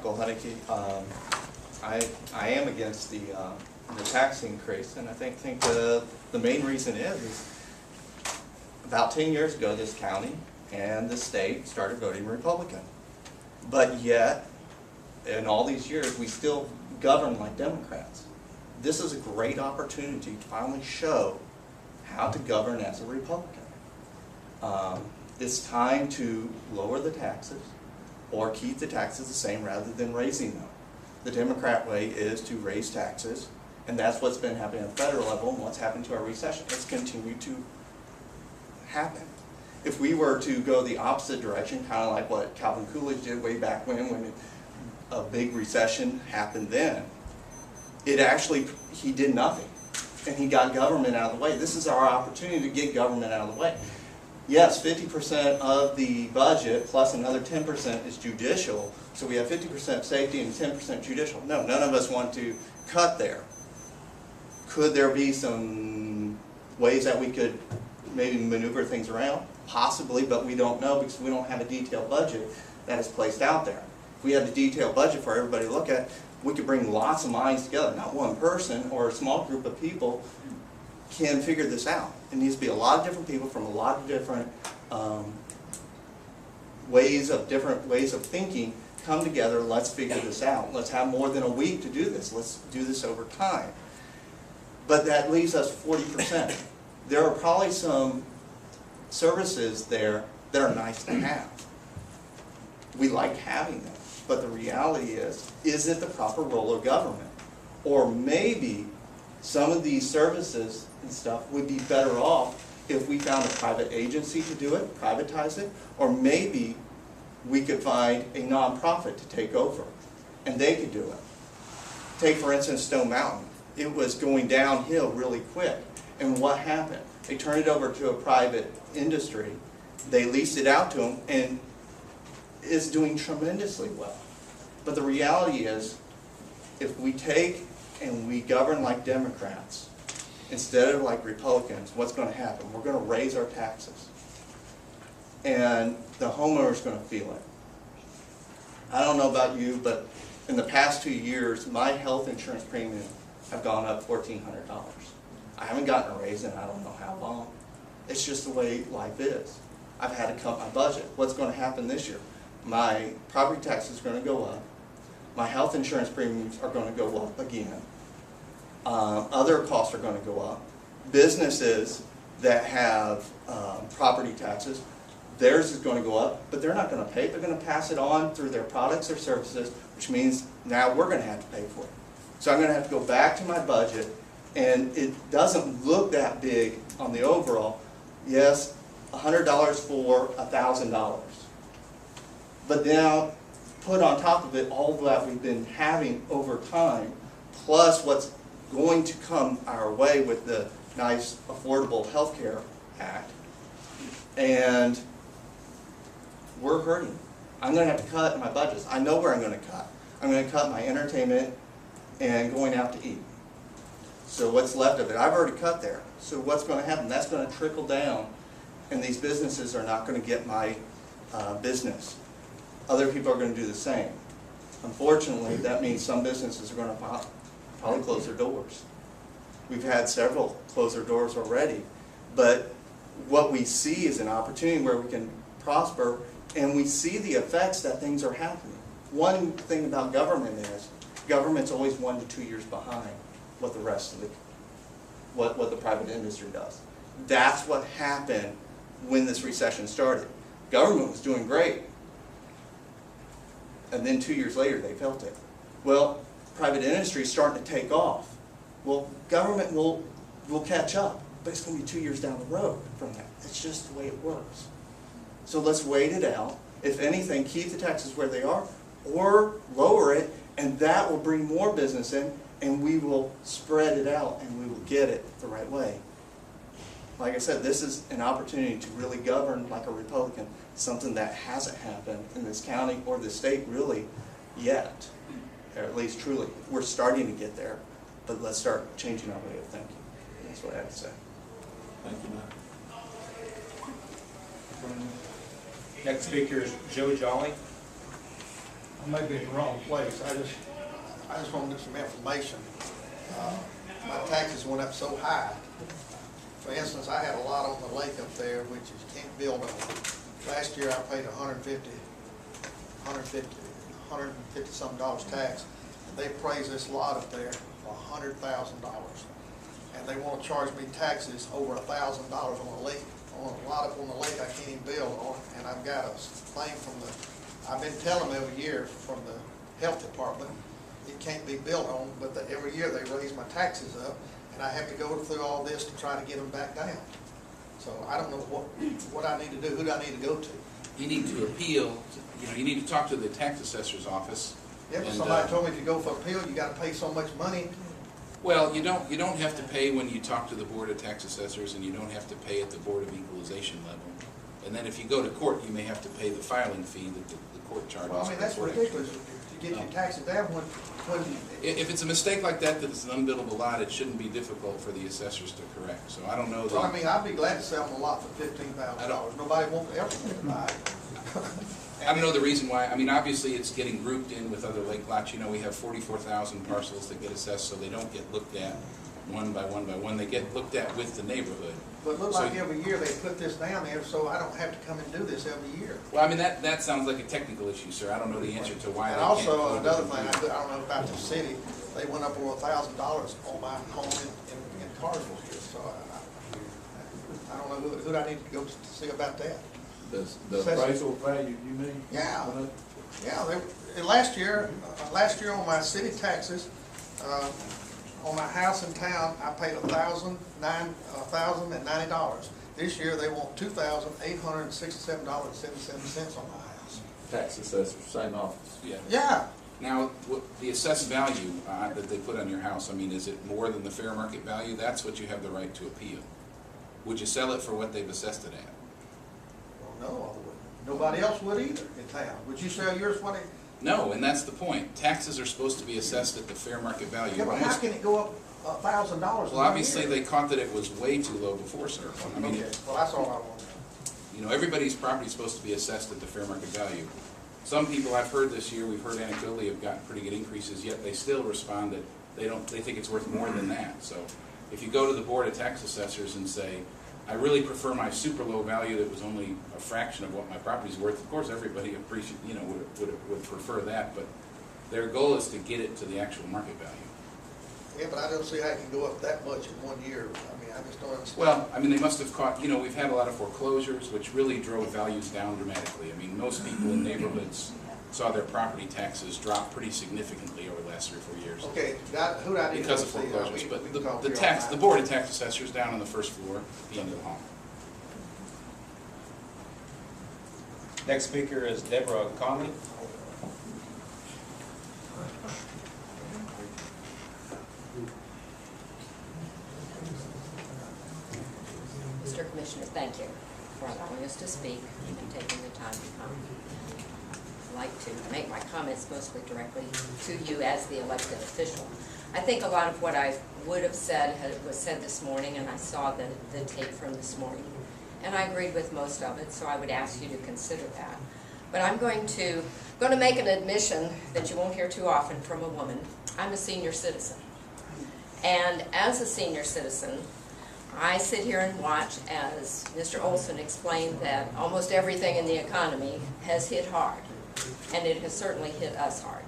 Michael Hunnicky. I am against the tax increase, and I think the main reason is about 10 years ago, this county and the state started voting Republican. But yet, in all these years, we still govern like Democrats. This is a great opportunity to finally show how to govern as a Republican. It's time to lower the taxes or keep the taxes the same rather than raising them. The Democrat way is to raise taxes, and that's what's been happening at the federal level, and what's happened to our recession. It's continued to happen. If we were to go the opposite direction, kind of like what Calvin Coolidge did way back when a big recession happened then, he did nothing, and he got government out of the way. This is our opportunity to get government out of the way. Yes, 50% of the budget plus another 10% is judicial, so we have 50% safety and 10% judicial. No, none of us want to cut there. Could there be some ways that we could maybe maneuver things around? Possibly, but we don't know because we don't have a detailed budget that is placed out there. If we had a detailed budget for everybody to look at, we could bring lots of minds together. Not one person or a small group of people can figure this out. It needs to be a lot of different people from a lot of different ways of thinking come together. Let's figure this out. Let's have more than a week to do this. Let's do this over time. But that leaves us 40%. There are probably some services there that are nice to have. We like having them. But the reality is it the proper role of government? Or maybe some of these services and stuff would be better off if we found a private agency to do it, privatize it, or maybe we could find a nonprofit to take over, and they could do it. Take, for instance, Stone Mountain. It was going downhill really quick, and what happened? They turned it over to a private industry, they leased it out to them, and is doing tremendously well. But the reality is, if we take and we govern like Democrats, instead of like Republicans, what's going to happen? We're going to raise our taxes. And the homeowner's going to feel it. I don't know about you, but in the past 2 years, my health insurance premium have gone up $1,400. I haven't gotten a raise in I don't know how long. It's just the way life is. I've had to cut my budget. What's going to happen this year? My property taxes are going to go up. My health insurance premiums are going to go up again. Other costs are going to go up. Businesses that have property taxes, theirs is going to go up, but they're not going to pay. They're going to pass it on through their products or services, which means now we're going to have to pay for it. So I'm going to have to go back to my budget, and it doesn't look that big on the overall. Yes, $100 for $1,000. But now, put on top of it all that we've been having over time, plus what's going to come our way with the nice Affordable Health Care Act, and we're hurting. I'm going to have to cut my budgets. I know where I'm going to cut. I'm going to cut my entertainment and going out to eat. So what's left of it? I've already cut there. So what's going to happen? That's going to trickle down, and these businesses are not going to get my business. Other people are going to do the same. Unfortunately, that means some businesses are going to probably close their doors. We've had several close their doors already, but what we see is an opportunity where we can prosper, and we see the effects that things are happening. One thing about government is, government's always 1 to 2 years behind what the rest of what the private industry does. That's what happened when this recession started. Government was doing great, and then 2 years later they felt it. Well, private industry is starting to take off. Well, government will catch up, but it's going to be 2 years down the road from that. It's just the way it works. So let's wait it out. If anything, keep the taxes where they are, or lower it, and that will bring more business in, and we will spread it out, and we will get it the right way. Like I said, this is an opportunity to really govern like a Republican, something that hasn't happened in this county or the state really yet, or at least truly. We're starting to get there, but let's start changing our way of thinking. That's what I have to say. Thank you, Matt. Next speaker is Joe Jolly. I may be in the wrong place, I just want to get some information. My taxes went up so high. For instance, I had a lot on the lake up there, which is can't build on. Last year I paid $150 some dollars tax. They appraised this lot up there for $100,000. And they want to charge me taxes over $1,000 on a lake, on a lot up on the lake I can't even build on. And I've got a claim from I've been telling them every year from the health department, it can't be built on, but every year they raise my taxes up, and I have to go through all this to try to get them back down. So I don't know what I need to do, who do I need to go to? You need to appeal, you need to talk to the tax assessor's office. Yeah, but somebody told me if you go for appeal, you gotta pay so much money. Well, you don't have to pay when you talk to the Board of Tax Assessors, and you don't have to pay at the Board of Equalization level. And then if you go to court, you may have to pay the filing fee that the court charges. Well, I mean, that's ridiculous, to get your taxes down when If it's a mistake like that it's an unbuildable lot, it shouldn't be difficult for the assessors to correct. So I don't know that. Well, I mean, I'd be glad to sell them a lot for $15,000. Nobody won't ever buy it. I don't know the reason why. I mean, obviously, it's getting grouped in with other lake lots. We have 44,000 parcels that get assessed, so they don't get looked at one by one by one. They get looked at with the neighborhood. But it looks like every year they put this down there, so I don't have to come and do this every year. Well, I mean, that sounds like a technical issue, sir. I don't know the answer to why. And also, another thing, I don't know about the city, they went up over $1,000 on my home in Carsville here, so I don't know who I need to go to see about that. The appraisal value, you mean? Yeah, yeah. Last year on my city taxes, on my house in town, I paid $1,090. This year they want $2,867.77 on my house. Tax assessor, same office. Yeah. Yeah. Now, the assessed value that they put on your house, I mean, is it more than the fair market value? That's what you have the right to appeal. Would you sell it for what they've assessed it at? Well, no, I wouldn't. Nobody else would either in town. Would you sell yours for it? No, and that's the point. Taxes are supposed to be assessed at the fair market value. Yeah, but how can it go up $1,000? Well, obviously, they caught that it was way too low before, sir. I mean, okay, well, that's all I want to know. Everybody's property is supposed to be assessed at the fair market value. Some people I've heard this year, we've heard anecdotally, have gotten pretty good increases, yet they still respond that they think it's worth more than that. So if you go to the Board of Tax Assessors and say, I really prefer my super low value that was only a fraction of what my property's worth, of course everybody would prefer that, but their goal is to get it to the actual market value. Yeah, but I don't see how it can go up that much in 1 year. I mean, I just don't understand. Well, I mean, they must have caught, we've had a lot of foreclosures, which really drove values down dramatically. I mean, most people in neighborhoods saw their property taxes drop pretty significantly over the last 3 or 4 years. Okay, who do I need to Because of see? foreclosures, but we can talk the here Board of Tax Assessors down on the first floor at the end of the hall. Next speaker is Deborah Conley. Mr. Commissioner, thank you for allowing us to speak and taking the time to come. I'd like to make my comments mostly directly to you as the elected official. I think a lot of what I would have said was said this morning, and I saw the tape from this morning. And I agreed with most of it, so I would ask you to consider that. But I'm going to make an admission that you won't hear too often from a woman. I'm a senior citizen. And as a senior citizen, I sit here and watch as Mr. Olson explained that almost everything in the economy has hit hard, and it has certainly hit us hard.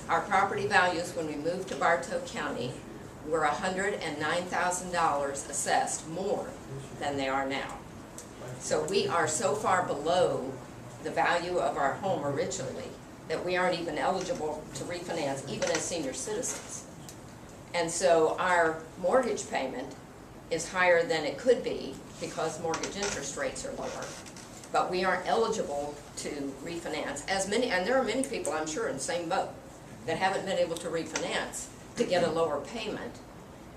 Our property values when we moved to Bartow County were $109,000 assessed more than they are now. So we are so far below the value of our home originally that we aren't even eligible to refinance even as senior citizens. And so our mortgage payment is higher than it could be because mortgage interest rates are lower. But we aren't eligible to refinance and there are many people, I'm sure, in the same boat that haven't been able to refinance to get a lower payment.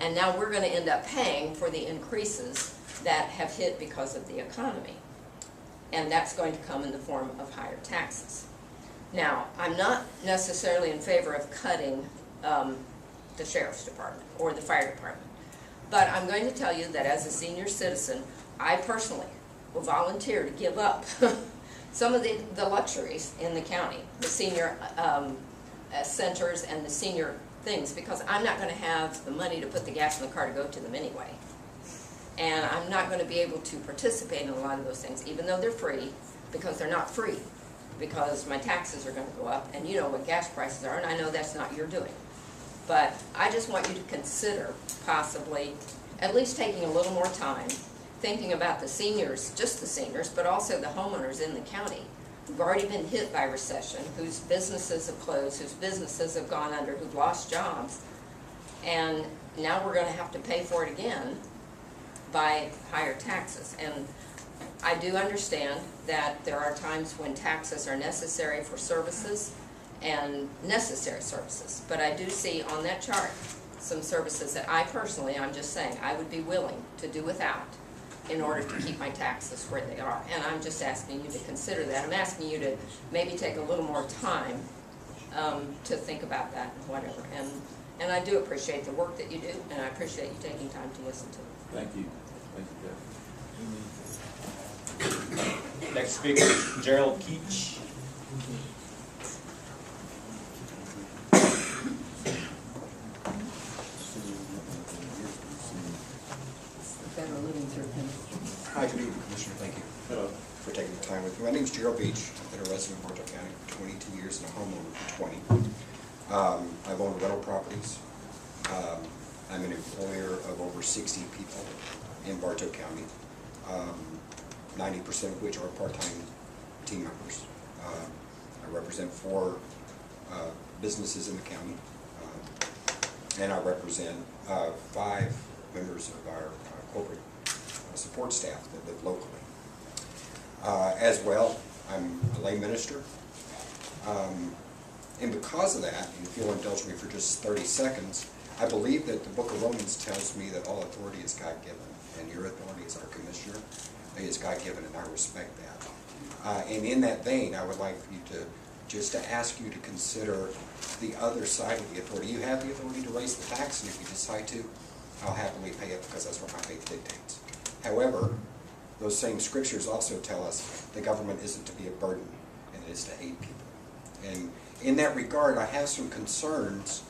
And now we're going to end up paying for the increases that have hit because of the economy. And that's going to come in the form of higher taxes. Now, I'm not necessarily in favor of cutting the Sheriff's Department or the Fire Department. But I'm going to tell you that as a senior citizen, I personally will volunteer to give up some of the luxuries in the county, the senior centers and the senior things, because I'm not gonna have the money to put the gas in the car to go to them anyway. And I'm not gonna be able to participate in a lot of those things, even though they're free, because they're not free, because my taxes are gonna go up, and you know what gas prices are, and I know that's not your doing. But I just want you to consider possibly at least taking a little more time, thinking about the seniors, just the seniors, but also the homeowners in the county who've already been hit by recession, whose businesses have closed, whose businesses have gone under, who've lost jobs. And now we're gonna have to pay for it again by higher taxes. And I do understand that there are times when taxes are necessary for services and necessary services. But I do see on that chart some services that I personally, I'm just saying, I would be willing to do without in order to keep my taxes where they are. And I'm just asking you to consider that. I'm asking you to maybe take a little more time to think about that and whatever. And I do appreciate the work that you do, and I appreciate you taking time to listen to it. Thank you. Thank you, Jeff. Next speaker is Gerald Keach. Better living through him. Hi, good evening, Commissioner. Thank you for taking the time with me. My name is Gerald Beach. I've been a resident of Bartow County for 22 years and a homeowner for 20. I've owned rental properties. I'm an employer of over 60 people in Bartow County, 90% of which are part-time team members. I represent 4 businesses in the county, and I represent 5 members of our corporate support staff that live locally. As well, I'm a lay minister. And because of that, and if you'll indulge me for just 30 seconds, I believe that the book of Romans tells me that all authority is God-given, and your authority as our commissioner is God-given, and I respect that. And in that vein, I would like for you to ask you to consider the other side of the authority. You have the authority to raise the tax, and if you decide to, I'll happily pay it because that's what my faith dictates. However, those same scriptures also tell us the government isn't to be a burden, and it is to aid people. And in that regard, I have some concerns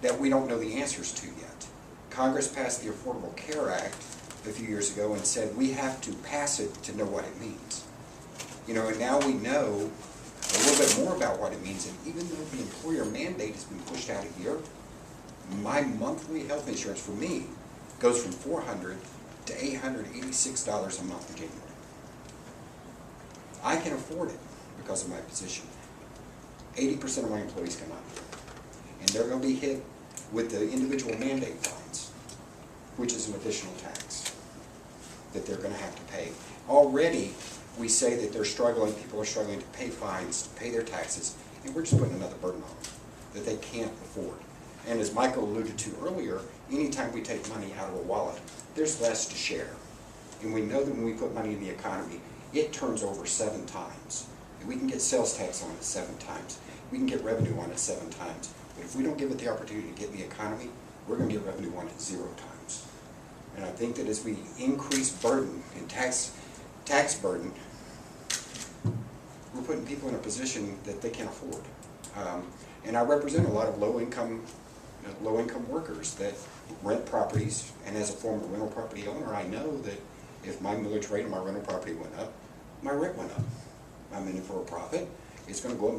that we don't know the answers to yet. Congress passed the Affordable Care Act a few years ago and said we have to pass it to know what it means. You know, and now we know a little bit more about what it means, and even though the employer mandate has been pushed out a year, my monthly health insurance for me goes from $400 to $886 a month in January. I can afford it because of my position. 80% of my employees cannot, and they're going to be hit with the individual mandate fines, which is an additional tax that they're going to have to pay. Already, we say that they're struggling, people are struggling to pay fines, to pay their taxes, and we're just putting another burden on them that they can't afford. And as Michael alluded to earlier, anytime we take money out of a wallet, there's less to share. And we know that when we put money in the economy, it turns over 7 times. And we can get sales tax on it 7 times. We can get revenue on it 7 times. But if we don't give it the opportunity to get in the economy, we're going to get revenue on it 0 times. And I think that as we increase burden and tax burden, we're putting people in a position that they can't afford. And I represent a lot of low-income workers that rent properties, and as a former rental property owner, I know that if my millage rate on my rental property went up, my rent went up. I'm in it for a profit. It's going to go up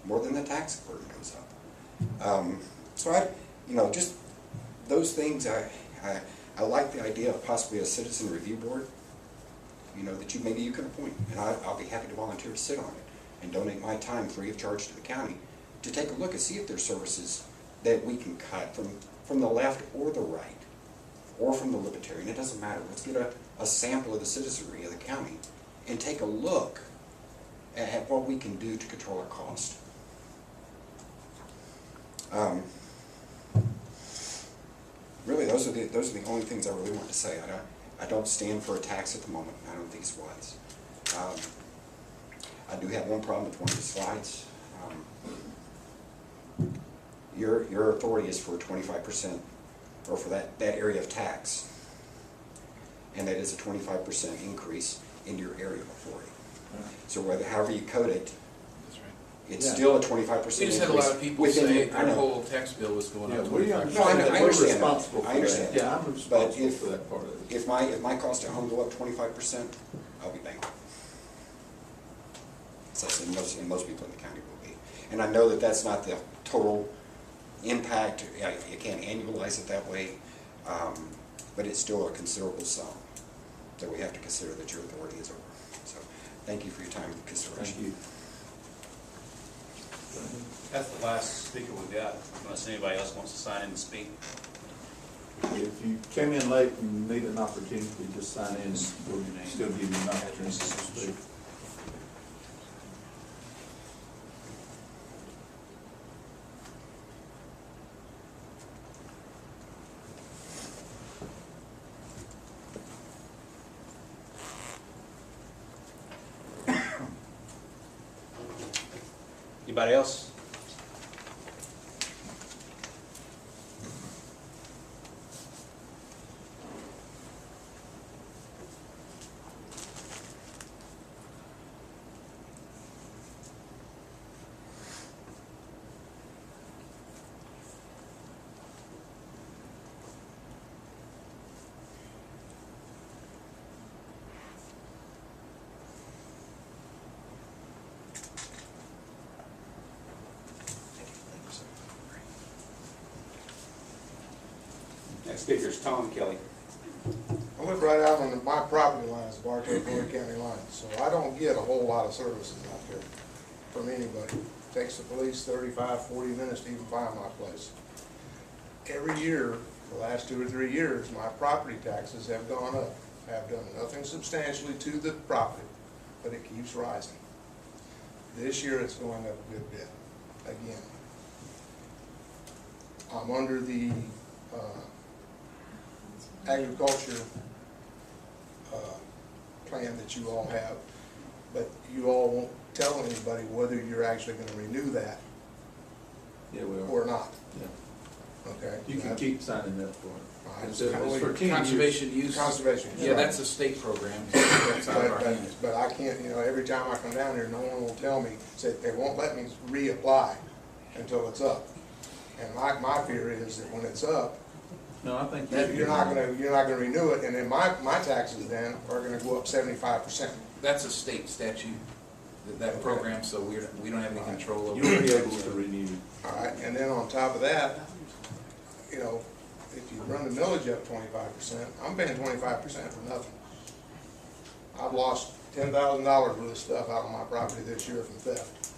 more than the tax burden goes up. So just those things. I like the idea of possibly a citizen review board. That maybe you can appoint, and I'll be happy to volunteer to sit on it and donate my time free of charge to the county to take a look and see if there's services that we can cut from the left or the right, or from the libertarian. It doesn't matter. Let's get a sample of the citizenry of the county and take a look at what we can do to control our cost. Really, those are the only things I really want to say. I don't stand for a tax at the moment. I don't think it's wise. I do have one problem with one of the slides. Your authority is for 25%, or for that area of tax, and that is a 25% increase in your area of authority. So whether, however you code it, That's right. it's Yeah. still a 25% We increase. just had a lot of people within say the- I their know. whole tax bill was going Yeah, up we 25%. No, I understand, understand we're that. responsible for I that. understand. Yeah, I'm But responsible if, for that part of it. if my cost at home go up 25%, I'll be bankrupt. So and most people in the county will be. And I know that that's not the total impact, you can't annualize it that way, but it's still a considerable sum that we have to consider that your authority is over. So, thank you for your time and consideration. Thank you. That's the last speaker we got, unless anybody else wants to sign in and speak. If you came in late and need an opportunity, just sign in, and we'll still give you an opportunity to speak. Anybody else? Next speaker is Tom Kelly. I live right out on my property lines, the Bartow-Floyd County line, so I don't get a whole lot of services out there from anybody. It takes the police 35, 40 minutes to even find my place. Every year, the last 2 or 3 years, my property taxes have gone up. I have done nothing substantially to the property, but it keeps rising. This year, it's going up a good bit, again. I'm under the agriculture plan that you all have, but you all won't tell anybody whether you're actually gonna renew that Yeah, we are. or not, Yeah. okay? You can keep signing up for it. I It's just it's for kinda 10 years. Conservation use. Conservation. Yeah, that's a state program, so that's out of our hands. But I can't, you know, every time I come down here, no one will tell me, say, they won't let me reapply until it's up. And my fear is that when it's up, No, I think. you're not gonna renew it, and then my taxes then are gonna go up 75%. That's a state statute, that program, so we don't have any control over it. You'll be able to renew. All right, and then on top of that, you know, if you run the millage up 25%, I'm paying 25% for nothing. I've lost $10,000 worth of stuff out on my property this year from theft.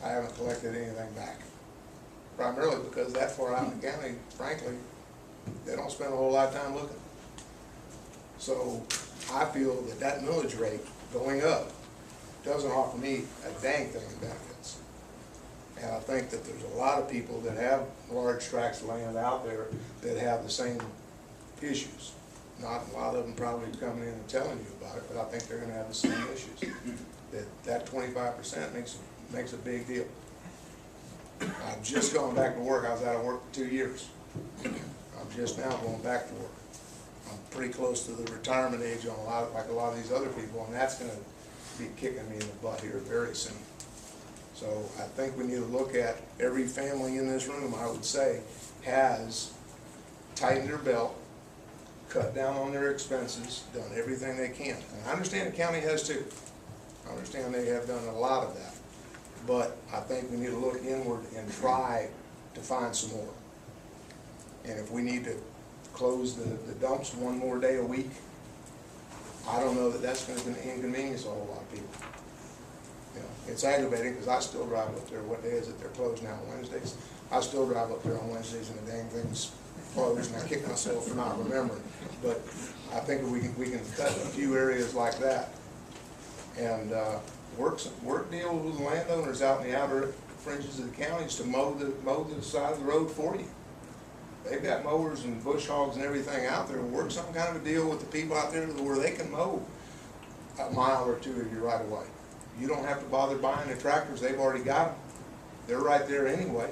I haven't collected anything back. Primarily because that far out in the county, frankly, they don't spend a whole lot of time looking. So I feel that that millage rate going up doesn't offer me a dang thing in benefits. And I think that there's a lot of people that have large tracts of land out there that have the same issues. Not a lot of them probably coming in and telling you about it, but I think they're gonna have the same issues. That 25% makes a big deal. I've just gone back to work. I was out of work for 2 years. I'm just now going back to work. I'm pretty close to the retirement age on like a lot of these other people, and that's gonna be kicking me in the butt here very soon. So I think we need to look at every family in this room, I would say, has tightened their belt, cut down on their expenses, done everything they can. And I understand the county has too. I understand they have done a lot of that. But I think we need to look inward and try to find some more. And if we need to close the dumps one more day a week, I don't know that that's gonna inconvenience a whole lot of people. You know, it's aggravating, because I still drive up there. What day is it? They're closed now, Wednesdays? I still drive up there on Wednesdays and the dang thing's closed, and I kick myself for not remembering. But I think if we can cut a few areas like that and work deal with the landowners out in the outer fringes of the counties to mow the side of the road for you. They've got mowers and bush hogs and everything out there. Work some kind of a deal with the people out there where they can mow a mile or two of your right of way. You don't have to bother buying the tractors, they've already got them. They're right there anyway.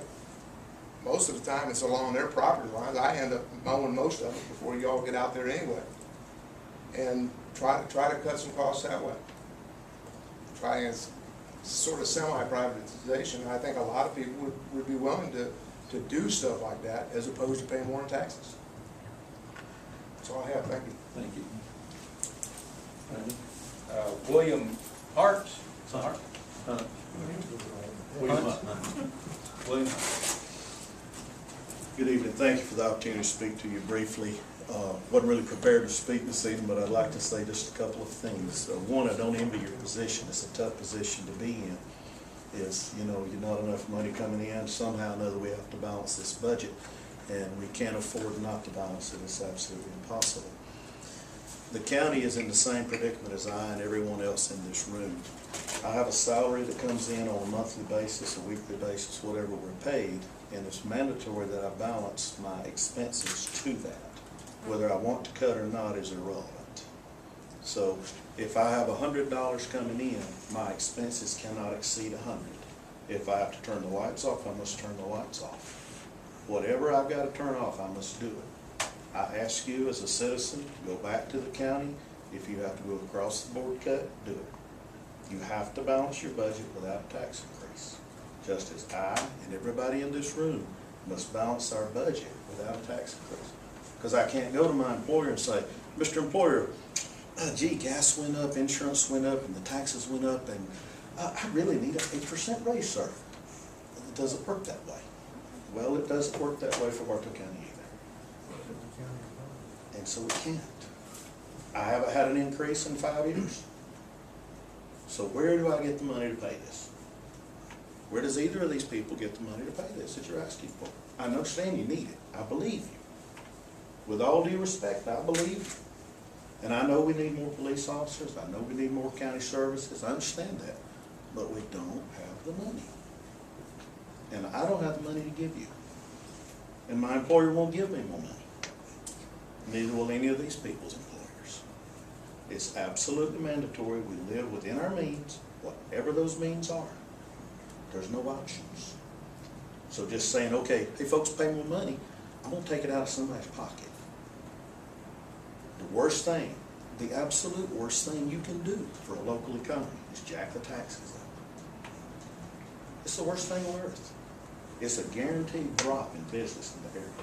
Most of the time it's along their property lines. I end up mowing most of it before y'all get out there anyway. And try to cut some costs that way. finance sort of semi-privatization, I think a lot of people would be willing to do stuff like that as opposed to paying more in taxes. That's all I have, thank you. Thank you. Randy? William Hart. Hunt. William Good evening. Thank you for the opportunity to speak to you briefly. Wasn't really prepared to speak this evening, but I'd like to say just a couple of things. One, I don't envy your position. It's a tough position to be in. Is, you know, you're not enough money coming in. Somehow or another we have to balance this budget, and we can't afford not to balance it. It's absolutely impossible. The county is in the same predicament as I and everyone else in this room. I have a salary that comes in on a monthly basis, a weekly basis, whatever we're paid, and it's mandatory that I balance my expenses to that. Whether I want to cut or not is irrelevant. So if I have $100 coming in, my expenses cannot exceed 100. If I have to turn the lights off, I must turn the lights off. Whatever I've got to turn off, I must do it. I ask you as a citizen, go back to the county. If you have to go across the board cut, do it. You have to balance your budget without a tax increase. Just as I and everybody in this room must balance our budget without a tax increase. Because I can't go to my employer and say, Mr. Employer, gee, gas went up, insurance went up, and the taxes went up, and I really need an 8% raise, sir. It doesn't work that way. Well, it doesn't work that way for Bartow County either. And so it can't. I haven't had an increase in 5 years. So where do I get the money to pay this? Where does either of these people get the money to pay this that you're asking for? I understand you need it. I believe you. With all due respect, I believe you. And I know we need more police officers. I know we need more county services. I understand that. But we don't have the money. And I don't have the money to give you. And my employer won't give me more money. Neither will any of these people's employers. It's absolutely mandatory. We live within our means, whatever those means are. There's no options. So just saying, okay, hey folks, pay more money, I'm gonna take it out of somebody's pocket. The worst thing, the absolute worst thing you can do for a local economy is jack the taxes up. It's the worst thing on earth. It's a guaranteed drop in business in the area.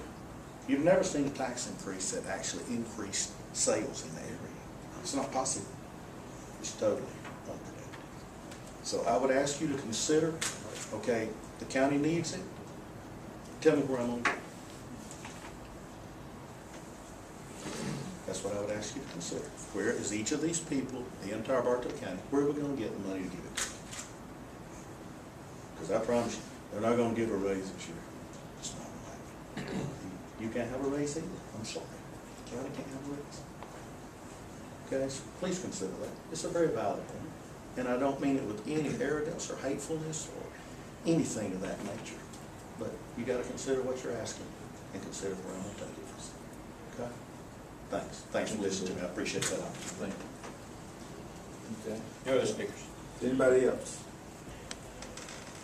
You've never seen a tax increase that actually increased sales in the area. It's not possible. It's totally unpredictable. So I would ask you to consider, okay, the county needs it. Tell me where I'm going to go. That's what I would ask you to consider. Where is each of these people, the entire Bartow County, where are we going to get the money to give it to? Because I promise you, they're not going to give a raise this year. It's not going to happen. You can't have a raise either. I'm sorry. The county can't have a raise. Okay, so please consider that. It's a very valid point. And I don't mean it with any arrogance or hatefulness or anything of that nature. But you got to consider what you're asking and consider where I'm going to take it from. Okay? Thanks. Thanks for listening to me. I appreciate that opportunity. Thank you. Okay. No other speakers. Anybody else?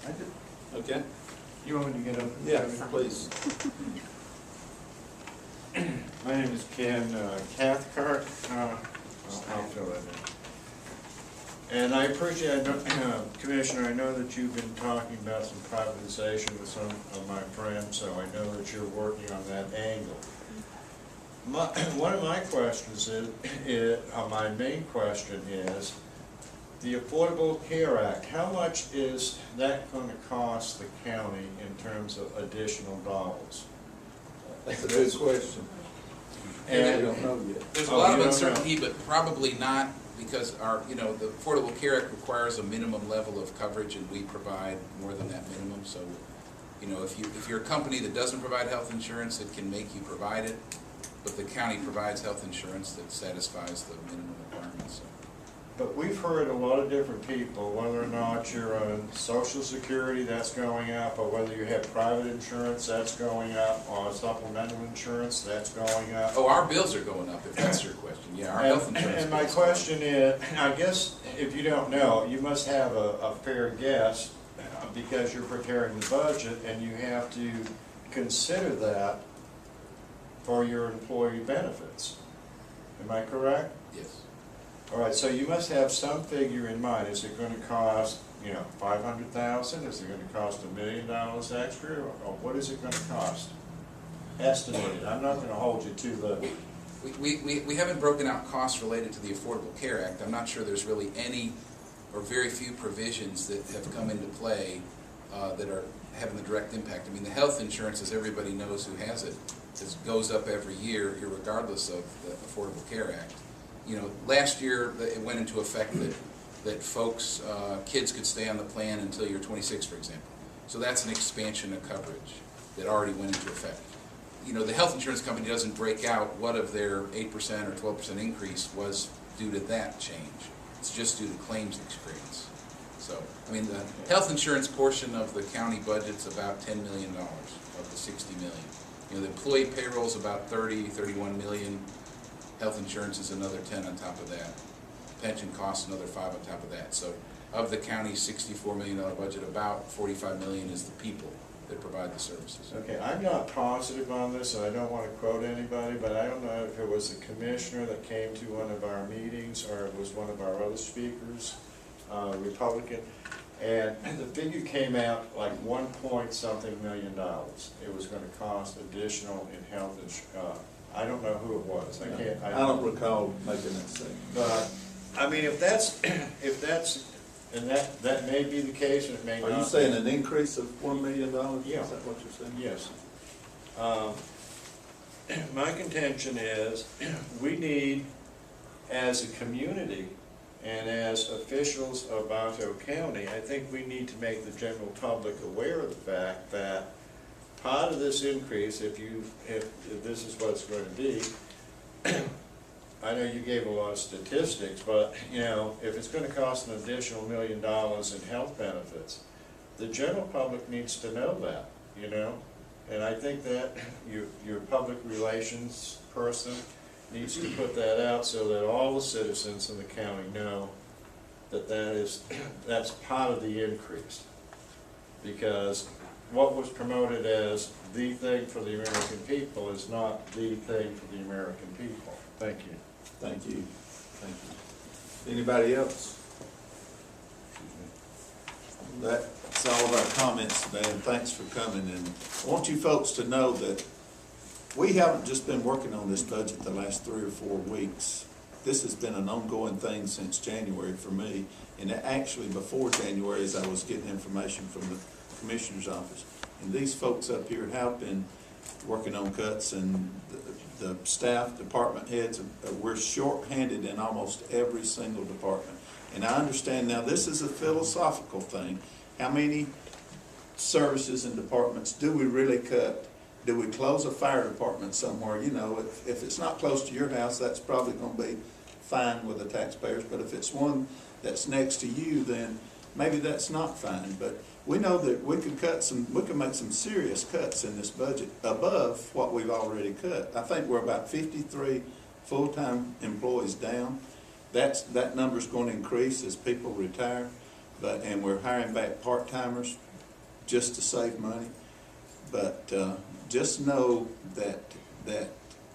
I did. Okay. You want me to get up? Yeah, please. My name is Ken Cathcart. I'll fill that in. And I appreciate, Commissioner, I know that you've been talking about some privatization with some of my friends, so I know that you're working on that angle. One of my questions my main question is, the Affordable Care Act, how much is that going to cost the county in terms of additional dollars? That's a good question. And I don't know yet. There's a lot of uncertainty, but probably not, because our, the Affordable Care Act requires a minimum level of coverage, and we provide more than that minimum. So, if you're a company that doesn't provide health insurance, it can make you provide it, but the county provides health insurance that satisfies the minimum requirements. So. But we've heard a lot of different people, whether or not you're on Social Security, that's going up, or whether you have private insurance, that's going up, or supplemental insurance, that's going up. Oh, our bills are going up, if that's your question. Yeah, our health insurance. And my question is, I guess, if you don't know, you must have a fair guess, because you're preparing the budget, and you have to consider that for your employee benefits. Am I correct? Yes. All right, so you must have some figure in mind. Is it gonna cost, you know, 500,000? Is it gonna cost $1 million extra? Or what is it gonna cost? Estimated. I'm not gonna hold you to the, We haven't broken out costs related to the Affordable Care Act. I'm not sure there's really any or very few provisions that have come into play that are having the direct impact. I mean, the health insurance, as everybody knows who has it, goes up every year, regardless of the Affordable Care Act. You know, last year it went into effect that folks, kids could stay on the plan until you're 26, for example. So that's an expansion of coverage that already went into effect. You know, the health insurance company doesn't break out what of their 8% or 12% increase was due to that change. It's just due to claims experience. So, I mean, the health insurance portion of the county budget's about $10 million of the $60 million. You know, the employee payroll's about 31 million. Health insurance is another 10 on top of that. Pension costs another 5 on top of that. So, of the county's $64 million budget, about 45 million is the people that provide the services. okay, I'm not positive on this, and I don't want to quote anybody, but I don't know if it was a commissioner that came to one of our meetings, or it was one of our other speakers, Republican, and the figure came out like $1.something million. It was gonna cost additional in health insurance. I don't know who it was, I can't. I don't recall making that statement. But, I mean, if that's, and that may be the case, and it may not. Are you saying an increase of $1 million? Yeah. Is that what you're saying? Yes. My contention is, we need, as a community and as officials of Bartow County, I think we need to make the general public aware of the fact that part of this increase, if this is what it's going to be, I know you gave a lot of statistics, but, you know, if it's going to cost an additional $1 million in health benefits, the general public needs to know that, you know? And I think that your public relations person needs to put that out so that all the citizens in the county know that that's part of the increase. Because what was promoted as the thing for the American people is not the thing for the American people. Thank you. Thank you. Thank you. Anybody else? That's all of our comments today, and thanks for coming. And I want you folks to know that we haven't just been working on this budget the last 3 or 4 weeks. This has been an ongoing thing since January for me, and actually before January, as I was getting information from the Commissioner's office. And these folks up here have been working on cuts, and the staff, department heads, we're short-handed in almost every single department. And I understand now this is a philosophical thing. How many services and departments do we really cut? Do we close a fire department somewhere? You know, if it's not close to your house, that's probably going to be fine with the taxpayers. But if it's one that's next to you, then maybe that's not fine. But we know that we can make some serious cuts in this budget above what we've already cut. I think we're about 53 full-time employees down. That number's going to increase as people retire, and we're hiring back part-timers just to save money. But just know that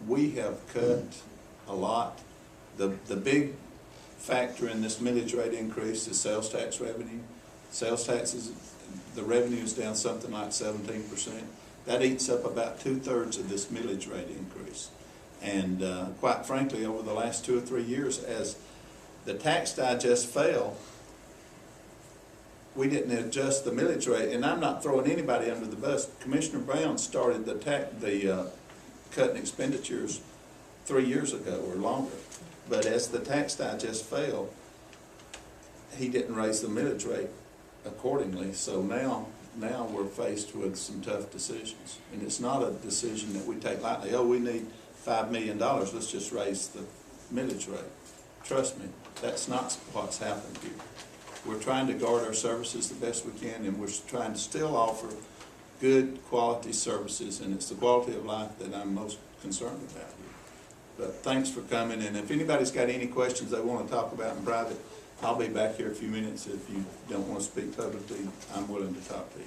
we have cut a lot. The big factor in this millage rate increase is sales tax revenue. Sales taxes, the revenue is down something like 17%. That eats up about 2/3 of this millage rate increase. And quite frankly, over the last 2 or 3 years, as the tax digest fell, we didn't adjust the millage rate. And I'm not throwing anybody under the bus. Commissioner Brown started the cutting expenditures 3 years ago or longer. But as the tax digest fell, he didn't raise the millage rate accordingly. So now we're faced with some tough decisions. And it's not a decision that we take lightly. Oh, we need $5 million, let's just raise the millage rate. Trust me, that's not what's happened here. We're trying to guard our services the best we can, and we're trying to still offer good quality services, and it's the quality of life that I'm most concerned about here. But thanks for coming, and if anybody's got any questions they want to talk about in private, I'll be back here a few minutes. If you don't want to speak publicly, I'm willing to talk to you.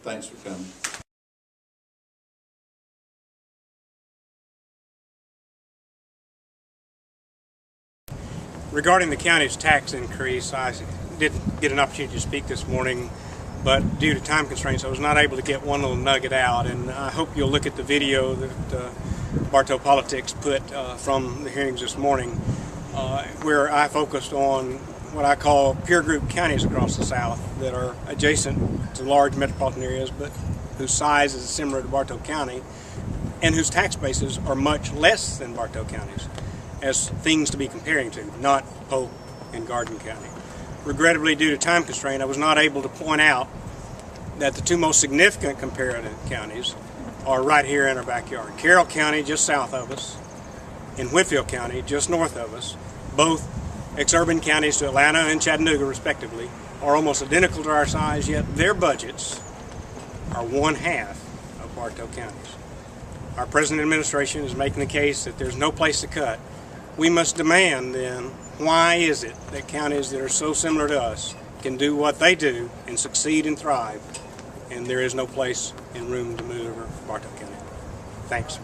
Thanks for coming. Regarding the county's tax increase, I didn't get an opportunity to speak this morning, but due to time constraints, I was not able to get one little nugget out, and I hope you'll look at the video that Bartow Politics put from the hearings this morning, where I focused on what I call peer group counties across the South that are adjacent to large metropolitan areas, but whose size is similar to Bartow County, and whose tax bases are much less than Bartow County's, as things to be comparing to, not Polk and Garden County. Regrettably, due to time constraint, I was not able to point out that the two most significant comparative counties are right here in our backyard. Carroll County, just south of us, and Whitfield County, just north of us, both ex-urban counties to Atlanta and Chattanooga, respectively, are almost identical to our size, yet their budgets are 1/2 of Bartow County's. Our present administration is making the case that there's no place to cut. We must demand, then, why is it that counties that are so similar to us can do what they do and succeed and thrive, and there is no place and room to maneuver Bartow County? Thanks.